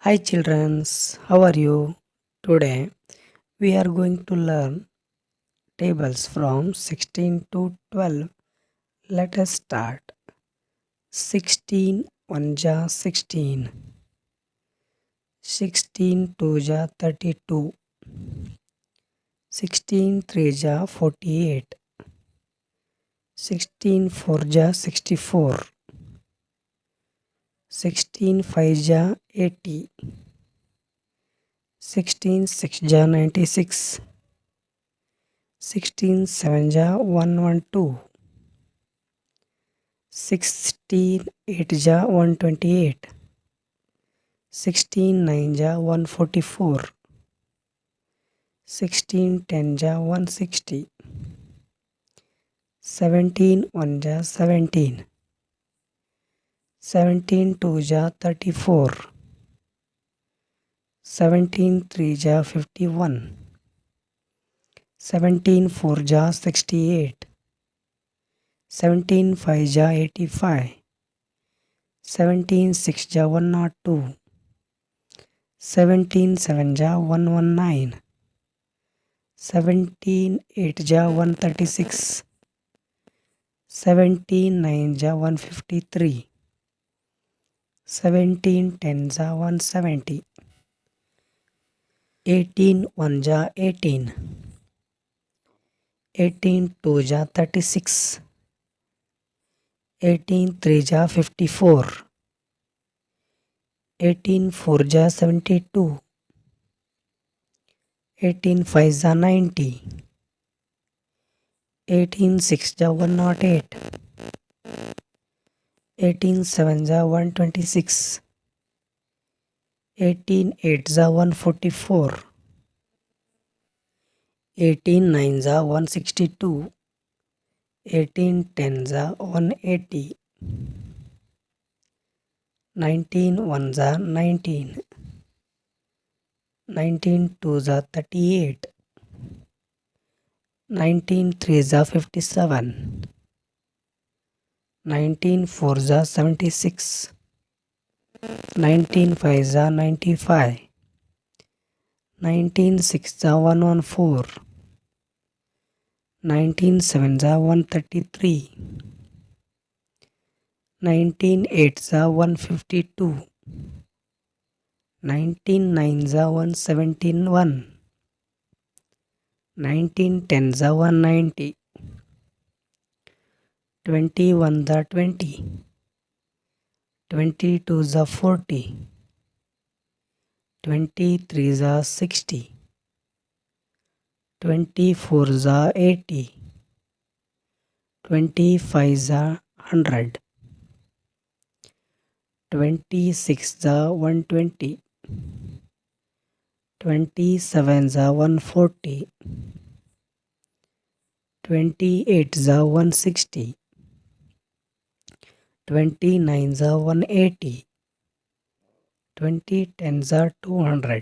Hi childrens, how are you? Today we are going to learn tables from 16 to 12. Let us start. 16 1 ja 16. 16 2 ja 32. 16 3 ja 48. 16 4 ja 64. 16 5 ja 80. 16 6 ja 96. 16 7 ja 112. 16 8 ja 128. 16 9 ja 144. 16 10 ja 160. 17 1 ja 17. 17 2 ja 34. 17 3 ja 51. 17 4 ja 68. 17 5 ja 85. 17 6 ja 102. 17 7 ja 119. 17 8 ja 136. 17 9 ja 153. 17 10 ja 170. 18 1 ja 18. 18 2 ja 36. 18 3 ja 54. 18 4 ja 72. 18 5 ja 90. 18 6 ja 108. 18 7 ja 126. 18 8 ja 144. 18 9 ja 162. 18 10 ja 180. 19 1 ja 19. 19 2 ja 38. 19 3 ja 57. 19 4 ja 76. 19 5 ja 95. 19 6 ja 114. 19 7 ja 133. 19 8 ja 152. 19 9 ja 171. 19 10 ja 190. 21 ja 20. 22 ja 40. 23 ja 60. 24 ja 80. 25 ja 100. 26 ja 120. 27 ja 140. 28 ja 160. 29 ja 180. 20 10 ja 200.